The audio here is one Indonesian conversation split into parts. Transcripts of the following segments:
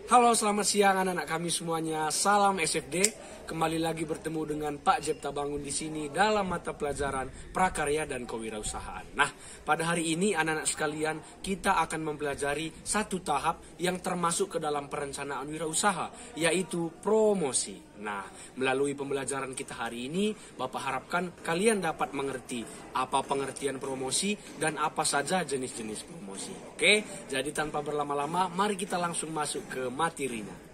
Halo, selamat siang anak-anak kami semuanya. Salam SFD. Kembali lagi bertemu dengan Pak Jepta Bangun di sini dalam mata pelajaran prakarya dan kewirausahaan. Nah, pada hari ini anak-anak sekalian, kita akan mempelajari satu tahap yang termasuk ke dalam perencanaan wirausaha, yaitu promosi. Nah, melalui pembelajaran kita hari ini, Bapak harapkan kalian dapat mengerti apa pengertian promosi dan apa saja jenis-jenis promosi. Oke, jadi tanpa berlama-lama, mari kita langsung masuk ke materinya.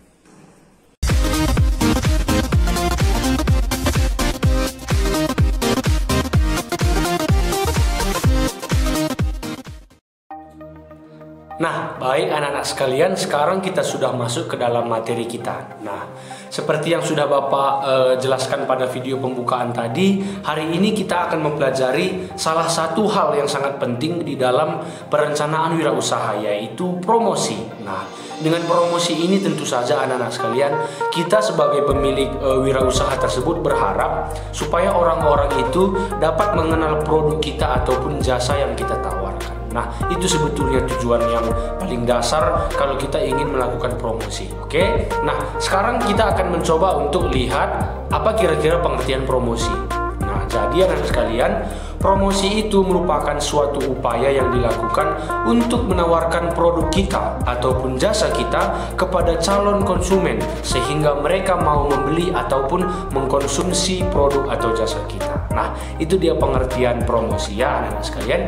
Nah, baik anak-anak sekalian, sekarang kita sudah masuk ke dalam materi kita. Nah, seperti yang sudah Bapak jelaskan pada video pembukaan tadi, hari ini kita akan mempelajari salah satu hal yang sangat penting di dalam perencanaan wirausaha, yaitu promosi. Nah, dengan promosi ini tentu saja anak-anak sekalian, kita sebagai pemilik wirausaha tersebut berharap supaya orang-orang itu dapat mengenal produk kita ataupun jasa yang kita tawarkan. Nah, itu sebetulnya tujuan yang paling dasar kalau kita ingin melakukan promosi. Oke? Nah, sekarang kita akan mencoba untuk lihat apa kira-kira pengertian promosi. Nah, jadi anak-anak sekalian, promosi itu merupakan suatu upaya yang dilakukan untuk menawarkan produk kita ataupun jasa kita kepada calon konsumen sehingga mereka mau membeli ataupun mengkonsumsi produk atau jasa kita. Nah, itu dia pengertian promosi ya anak-anak sekalian.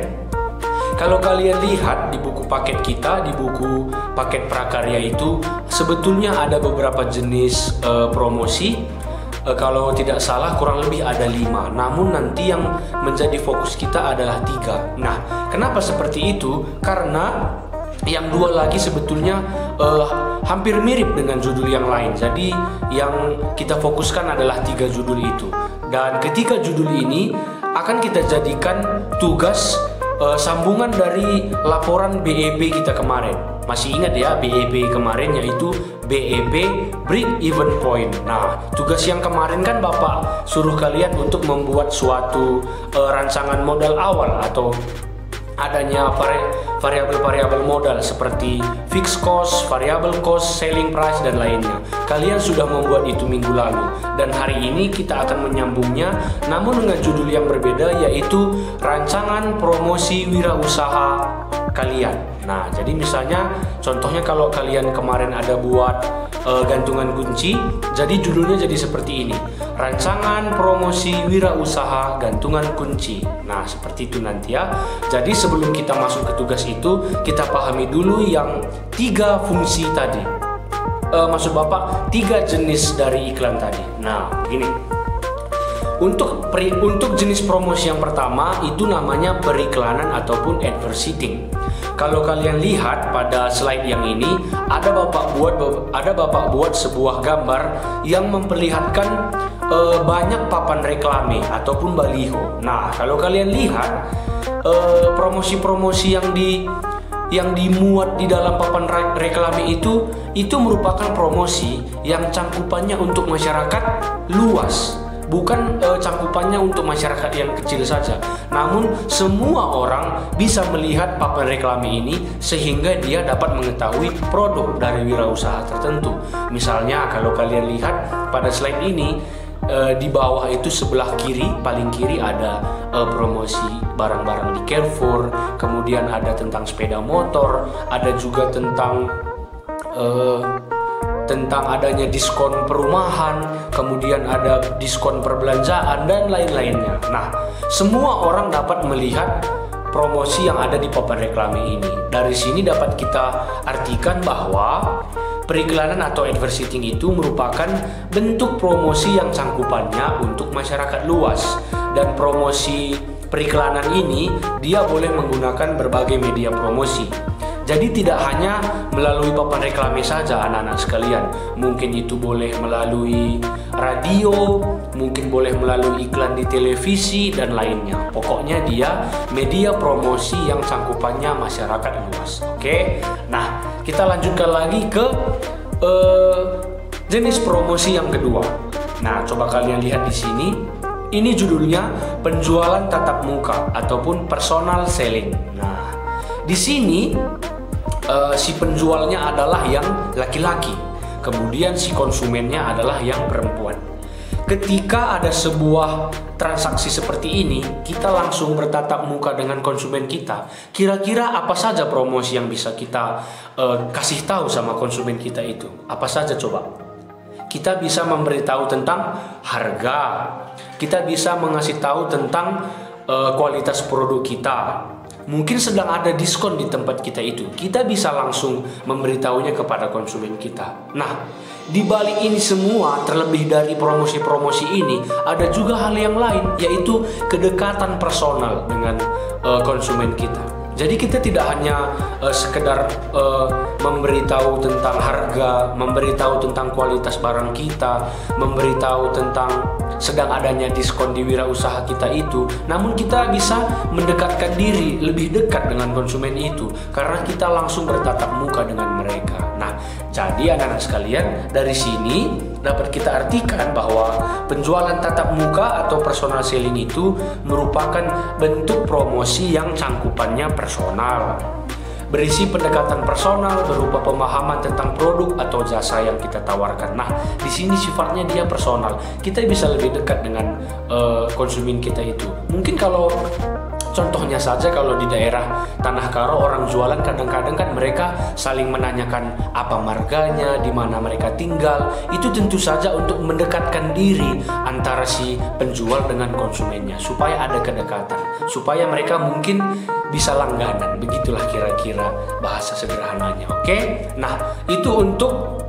Kalau kalian lihat di buku paket kita, di buku paket prakarya itu sebetulnya ada beberapa jenis promosi. Kalau tidak salah kurang lebih ada 5. Namun nanti yang menjadi fokus kita adalah 3. Nah, kenapa seperti itu? Karena yang 2 lagi sebetulnya hampir mirip dengan judul yang lain. Jadi yang kita fokuskan adalah 3 judul itu. Dan ketiga judul ini akan kita jadikan tugas sambungan dari laporan BEP kita kemarin. Masih ingat ya BEP kemarin, yaitu BEP Break Even Point. Nah, tugas yang kemarin kan Bapak suruh kalian untuk membuat suatu rancangan modal awal atau adanya variabel-variabel modal seperti fixed cost, variable cost, selling price, dan lainnya. Kalian sudah membuat itu minggu lalu, dan hari ini kita akan menyambungnya namun dengan judul yang berbeda, yaitu rancangan promosi wirausaha kalian. Nah, jadi misalnya contohnya kalau kalian kemarin ada buat gantungan kunci, jadi judulnya jadi seperti ini: rancangan promosi wirausaha gantungan kunci. Nah, seperti itu nanti ya. Jadi sebelum kita masuk ke tugas itu, kita pahami dulu yang 3 fungsi tadi. Maksud Bapak 3 jenis dari iklan tadi. Nah, begini. Untuk jenis promosi yang pertama itu namanya periklanan ataupun advertising. Kalau kalian lihat pada slide yang ini, ada Bapak buat sebuah gambar yang memperlihatkan banyak papan reklame ataupun baliho. Nah, kalau kalian lihat promosi-promosi yang dimuat di dalam papan reklame itu merupakan promosi yang cangkupannya untuk masyarakat luas. Bukan cangkupannya untuk masyarakat yang kecil saja, namun semua orang bisa melihat papan reklame ini sehingga dia dapat mengetahui produk dari wirausaha tertentu. Misalnya kalau kalian lihat pada slide ini, di bawah itu sebelah kiri, paling kiri ada promosi barang-barang di Carrefour, kemudian ada tentang sepeda motor, ada juga tentang adanya diskon perumahan, kemudian ada diskon perbelanjaan, dan lain-lainnya. Nah, semua orang dapat melihat promosi yang ada di papan reklame ini. Dari sini dapat kita artikan bahwa periklanan atau advertising itu merupakan bentuk promosi yang cangkupannya untuk masyarakat luas. Dan promosi periklanan ini dia boleh menggunakan berbagai media promosi. Jadi tidak hanya melalui papan reklame saja anak-anak sekalian. Mungkin itu boleh melalui radio, mungkin boleh melalui iklan di televisi, dan lainnya. Pokoknya dia media promosi yang cangkupannya masyarakat luas. Oke? Nah, kita lanjutkan lagi ke jenis promosi yang kedua. Nah, coba kalian lihat di sini. Ini judulnya penjualan tatap muka ataupun personal selling. Nah, di sini si penjualnya adalah yang laki-laki, kemudian si konsumennya adalah yang perempuan. Ketika ada sebuah transaksi seperti ini, kita langsung bertatap muka dengan konsumen kita. Kira-kira apa saja promosi yang bisa kita kasih tahu sama konsumen kita itu? Apa saja coba? Kita bisa memberitahu tentang harga, kita bisa mengasih tahu tentang kualitas produk kita. Mungkin sedang ada diskon di tempat kita itu, kita bisa langsung memberitahunya kepada konsumen kita. Nah, di balik ini semua, terlebih dari promosi-promosi ini, ada juga hal yang lain, yaitu kedekatan personal dengan konsumen kita. Jadi kita tidak hanya sekedar memberitahu tentang harga, memberitahu tentang kualitas barang kita, memberitahu tentang sedang adanya diskon di wirausaha kita itu, namun kita bisa mendekatkan diri lebih dekat dengan konsumen itu karena kita langsung bertatap muka dengan mereka. Nah, jadi anak-anak sekalian, dari sini dapat kita artikan bahwa penjualan tatap muka atau personal selling itu merupakan bentuk promosi yang cangkupannya personal, berisi pendekatan personal berupa pemahaman tentang produk atau jasa yang kita tawarkan. Nah, di sini sifatnya dia personal. Kita bisa lebih dekat dengan konsumen kita itu. Mungkin kalau contohnya saja, kalau di daerah Tanah Karo orang jualan kadang-kadang kan mereka saling menanyakan apa marganya, di mana mereka tinggal. Itu tentu saja untuk mendekatkan diri antara si penjual dengan konsumennya supaya ada kedekatan, supaya mereka mungkin bisa langganan. Begitulah kira-kira bahasa sederhananya. Oke? Nah, itu untuk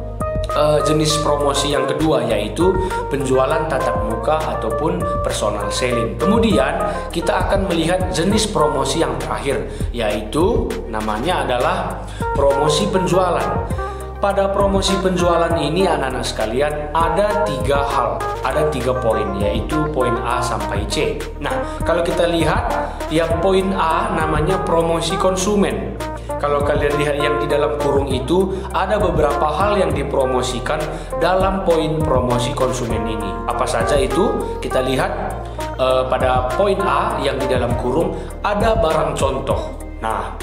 jenis promosi yang kedua, yaitu penjualan tatap muka ataupun personal selling. Kemudian kita akan melihat jenis promosi yang terakhir, yaitu namanya adalah promosi penjualan. Pada promosi penjualan ini anak-anak sekalian ada 3 hal, ada 3 poin, yaitu poin A sampai C. Nah, kalau kita lihat yang poin A namanya promosi konsumen. Kalau kalian lihat yang di dalam kurung itu, ada beberapa hal yang dipromosikan dalam poin promosi konsumen ini. Apa saja itu? Kita lihat pada poin A yang di dalam kurung ada barang contoh. Nah,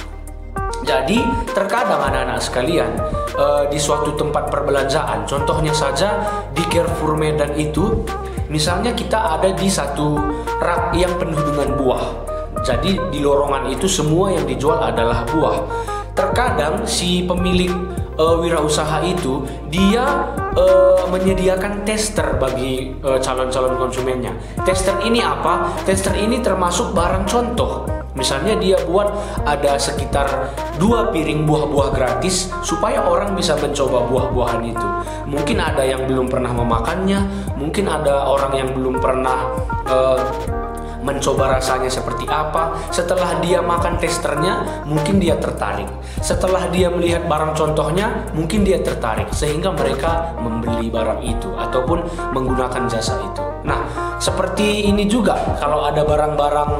jadi terkadang anak-anak sekalian di suatu tempat perbelanjaan, contohnya saja di Carrefour Medan itu, misalnya kita ada di satu rak yang penuh dengan buah. Jadi di lorongan itu semua yang dijual adalah buah. Terkadang si pemilik wirausaha itu dia menyediakan tester bagi calon-calon konsumennya. Tester ini apa? Tester ini termasuk barang contoh. Misalnya dia buat ada sekitar 2 piring buah-buah gratis supaya orang bisa mencoba buah-buahan itu. Mungkin ada yang belum pernah memakannya, mungkin ada orang yang belum pernah mencoba rasanya seperti apa. Setelah dia makan testernya, mungkin dia tertarik. Setelah dia melihat barang contohnya, mungkin dia tertarik, sehingga mereka membeli barang itu ataupun menggunakan jasa itu. Nah, seperti ini juga kalau ada barang-barang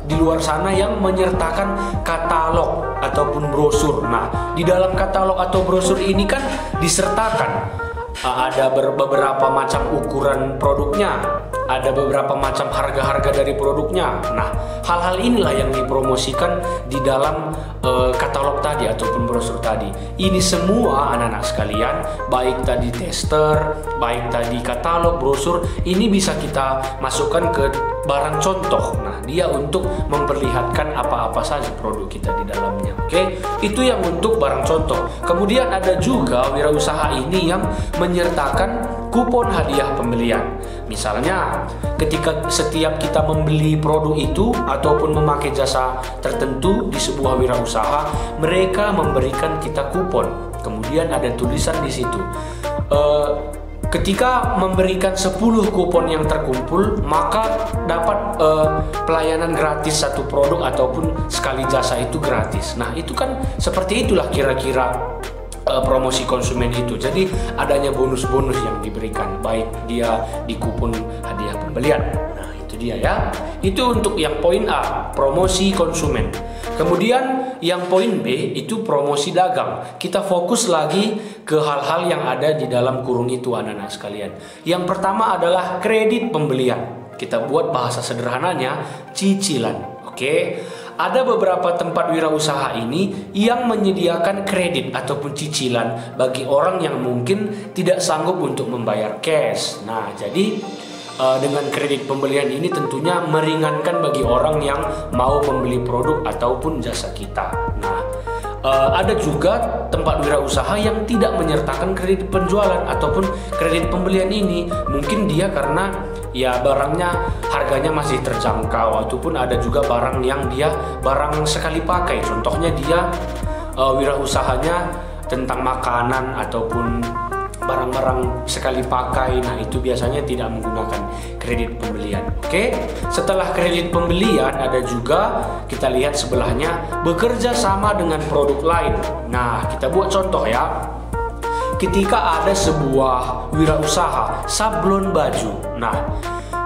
di luar sana yang menyertakan katalog ataupun brosur. Nah, di dalam katalog atau brosur ini kan disertakan ada beberapa macam ukuran produknya, ada beberapa macam harga-harga dari produknya. Nah, hal-hal inilah yang dipromosikan di dalam katalog tadi ataupun brosur tadi. Ini semua anak-anak sekalian, baik tadi tester, baik tadi katalog, brosur, ini bisa kita masukkan ke barang contoh. Nah, dia untuk memperlihatkan apa-apa saja produk kita di dalamnya. Oke, itu yang untuk barang contoh. Kemudian ada juga wirausaha ini yang menyertakan kupon hadiah pembelian. Misalnya, ketika setiap kita membeli produk itu ataupun memakai jasa tertentu di sebuah wirausaha, mereka memberikan kita kupon. Kemudian ada tulisan di situ. Ketika memberikan 10 kupon yang terkumpul, maka dapat pelayanan gratis satu produk ataupun sekali jasa itu gratis. Nah, itu kan seperti itulah kira-kira promosi konsumen itu. Jadi adanya bonus-bonus yang diberikan, baik dia di kupon hadiah pembelian. Nah, itu dia ya. Itu untuk yang poin A, promosi konsumen. Kemudian yang poin B itu promosi dagang. Kita fokus lagi ke hal-hal yang ada di dalam kurung itu anak-anak sekalian. Yang pertama adalah kredit pembelian. Kita buat bahasa sederhananya cicilan. Oke. ada beberapa tempat wirausaha ini yang menyediakan kredit ataupun cicilan bagi orang yang mungkin tidak sanggup untuk membayar cash. Nah, jadi dengan kredit pembelian ini tentunya meringankan bagi orang yang mau membeli produk ataupun jasa kita. Nah, ada juga tempat wirausaha yang tidak menyertakan kredit penjualan ataupun kredit pembelian ini. Mungkin dia karena ya barangnya harganya masih terjangkau, ataupun ada juga barang yang dia barang sekali pakai. Contohnya dia wirausahanya tentang makanan ataupun barang-barang sekali pakai. Nah, itu biasanya tidak menggunakan kredit pembelian. Oke, setelah kredit pembelian ada juga kita lihat sebelahnya bekerja sama dengan produk lain. Nah, kita buat contoh ya. Ketika ada sebuah wirausaha sablon baju. Nah,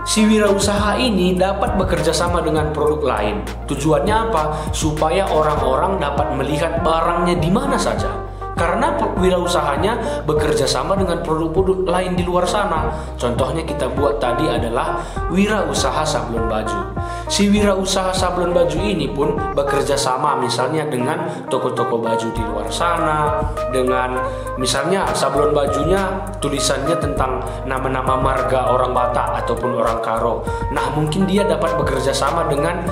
si wirausaha ini dapat bekerja sama dengan produk lain. Tujuannya apa? Supaya orang-orang dapat melihat barangnya di mana saja. Karena wirausahanya bekerja sama dengan produk-produk lain di luar sana. Contohnya kita buat tadi adalah wirausaha sablon baju. Si wirausaha sablon baju ini pun bekerja sama misalnya dengan toko-toko baju di luar sana. Dengan misalnya sablon bajunya tulisannya tentang nama-nama marga orang Batak ataupun orang Karo. Nah, mungkin dia dapat bekerja sama dengan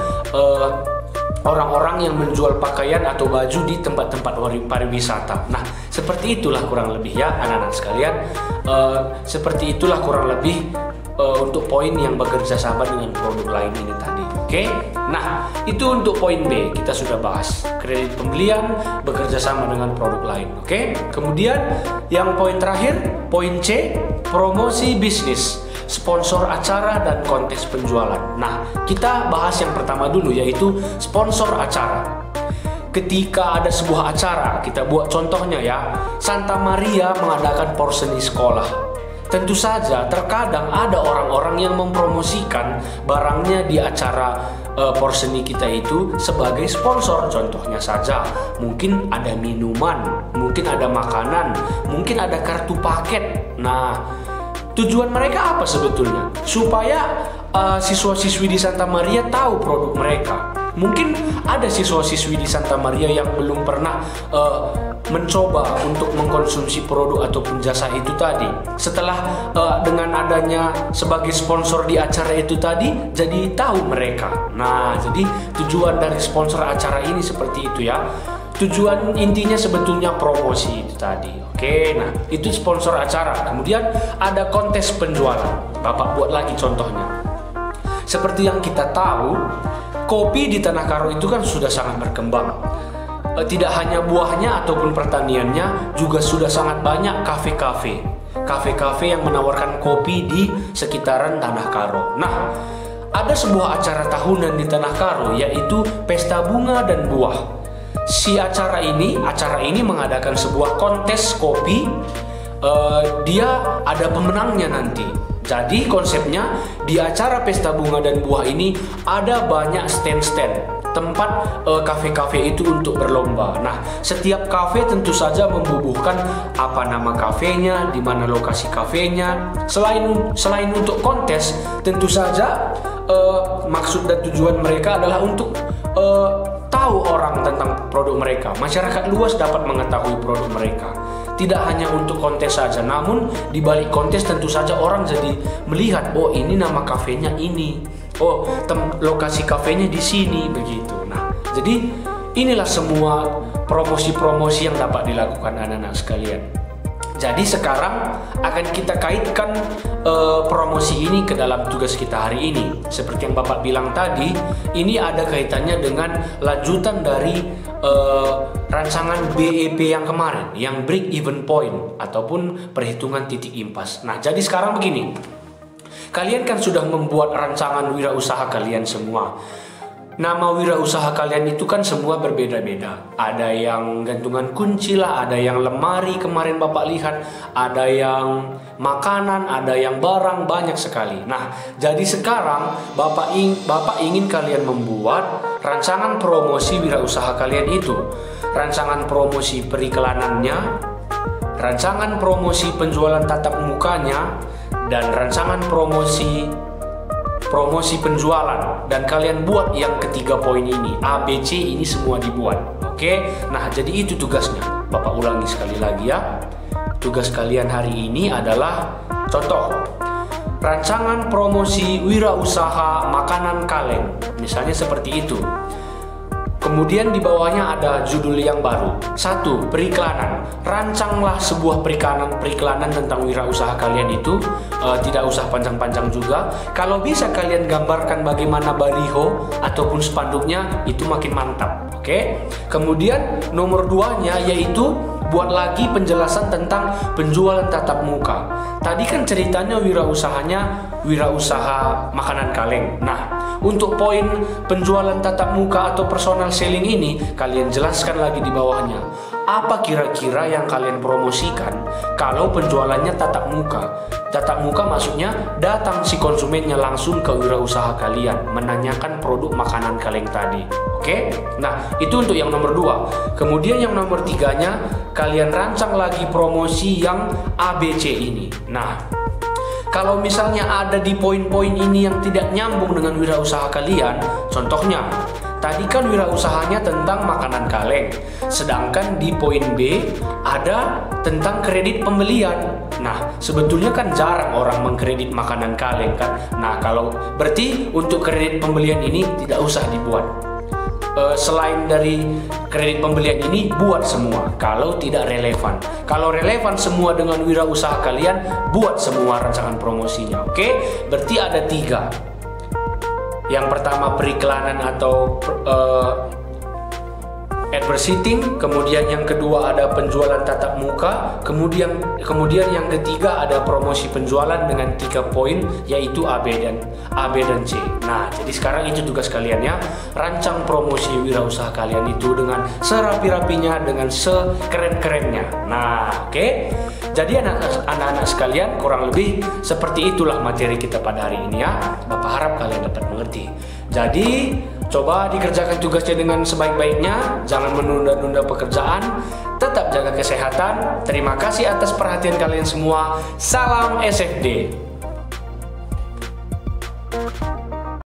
orang-orang yang menjual pakaian atau baju di tempat-tempat pariwisata. Nah, seperti itulah kurang lebih ya anak-anak sekalian. Seperti itulah kurang lebih untuk poin yang bekerja sama dengan produk lain ini tadi. Oke? Nah, itu untuk poin B. Kita sudah bahas kredit pembelian, bekerja sama dengan produk lain. Oke? Kemudian yang poin terakhir, poin C, promosi bisnis, sponsor acara dan kontes penjualan. Nah, kita bahas yang pertama dulu, yaitu sponsor acara. Ketika ada sebuah acara, kita buat contohnya ya, Santa Maria mengadakan porseni sekolah. Tentu saja terkadang ada orang-orang yang mempromosikan barangnya di acara porseni kita itu sebagai sponsor. Contohnya saja, mungkin ada minuman, mungkin ada makanan, mungkin ada kartu paket. Nah, tujuan mereka apa sebetulnya? Supaya siswa-siswi di Santa Maria tahu produk mereka. Mungkin ada siswa-siswi di Santa Maria yang belum pernah mencoba untuk mengkonsumsi produk ataupun jasa itu tadi. Setelah dengan adanya sebagai sponsor di acara itu tadi, jadi tahu mereka. Nah, jadi tujuan dari sponsor acara ini seperti itu ya. Tujuan intinya sebetulnya promosi itu tadi. Oke, nah itu sponsor acara. Kemudian ada kontes penjualan. Bapak buat lagi contohnya. Seperti yang kita tahu, kopi di Tanah Karo itu kan sudah sangat berkembang. Tidak hanya buahnya ataupun pertaniannya, juga sudah sangat banyak kafe-kafe. Kafe-kafe yang menawarkan kopi di sekitaran Tanah Karo. Nah, ada sebuah acara tahunan di Tanah Karo, yaitu Pesta Bunga dan Buah. Si acara ini mengadakan sebuah kontes kopi. Dia ada pemenangnya nanti. Jadi konsepnya di acara Pesta Bunga dan Buah ini ada banyak stand-stand tempat kafe-kafe itu untuk berlomba. Nah, setiap kafe tentu saja membubuhkan apa nama kafenya, di mana lokasi kafenya. Selain untuk kontes, tentu saja maksud dan tujuan mereka adalah untuk tahu orang tentang produk mereka. Masyarakat luas dapat mengetahui produk mereka. Tidak hanya untuk kontes saja, namun di balik kontes tentu saja orang jadi melihat, oh ini nama kafenya ini, oh lokasi kafenya di sini, begitu. Nah, jadi inilah semua promosi-promosi yang dapat dilakukan anak-anak sekalian. Jadi sekarang akan kita kaitkan promosi ini ke dalam tugas kita hari ini. Seperti yang Bapak bilang tadi, ini ada kaitannya dengan lanjutan dari rancangan BEP yang kemarin, yang break even point ataupun perhitungan titik impas. Nah, jadi sekarang begini, kalian kan sudah membuat rancangan wirausaha kalian semua. Nama wirausaha kalian itu kan semua berbeda-beda. Ada yang gantungan kunci lah, ada yang lemari kemarin Bapak lihat, ada yang makanan, ada yang barang, banyak sekali. Nah, jadi sekarang Bapak ingin kalian membuat rancangan promosi wirausaha kalian itu. Rancangan promosi periklanannya, rancangan promosi penjualan tatap mukanya, dan rancangan promosi promosi penjualan, dan kalian buat yang ketiga poin ini, A, B, C ini semua dibuat. Oke, nah jadi itu tugasnya. Bapak ulangi sekali lagi ya. Tugas kalian hari ini adalah contoh rancangan promosi wirausaha makanan kaleng, misalnya seperti itu. Kemudian di bawahnya ada judul yang baru. 1. Periklanan. Rancanglah sebuah periklanan tentang wirausaha kalian itu. Tidak usah panjang-panjang juga. Kalau bisa kalian gambarkan bagaimana baliho ataupun spanduknya, itu makin mantap. Oke. Kemudian nomor 2-nya yaitu buat lagi penjelasan tentang penjualan tatap muka. Tadi kan ceritanya wirausaha makanan kaleng. Nah, untuk poin penjualan tatap muka atau personal selling ini, kalian jelaskan lagi di bawahnya. Apa kira-kira yang kalian promosikan kalau penjualannya tatap muka? Tatap muka maksudnya datang si konsumennya langsung ke wirausaha kalian, menanyakan produk makanan kaleng tadi. Oke? Nah, itu untuk yang nomor 2. Kemudian yang nomor 3-nya, kalian rancang lagi promosi yang ABC ini. Nah, kalau misalnya ada di poin-poin ini yang tidak nyambung dengan wirausaha kalian, contohnya, tadi kan wirausahanya tentang makanan kaleng, sedangkan di poin B ada tentang kredit pembelian. Nah, sebetulnya kan jarang orang mengkredit makanan kaleng kan. Nah, kalau berarti untuk kredit pembelian ini tidak usah dibuat. Selain dari kredit pembelian ini, buat semua kalau tidak relevan. Kalau relevan semua dengan wirausaha kalian, buat semua rancangan promosinya. Oke, berarti ada 3. Yang pertama periklanan atau advertising, kemudian yang kedua ada penjualan tatap muka, kemudian yang ketiga ada promosi penjualan dengan 3 poin yaitu A, B dan C. Nah, jadi sekarang itu tugas kalian ya, rancang promosi wirausaha kalian itu dengan serapi-rapinya, dengan sekeren-kerennya. Nah, oke. Jadi anak-anak sekalian, kurang lebih seperti itulah materi kita pada hari ini ya. Bapak harap kalian dapat mengerti. Jadi coba dikerjakan tugasnya dengan sebaik-baiknya, jangan menunda-nunda pekerjaan, tetap jaga kesehatan. Terima kasih atas perhatian kalian semua. Salam SFD.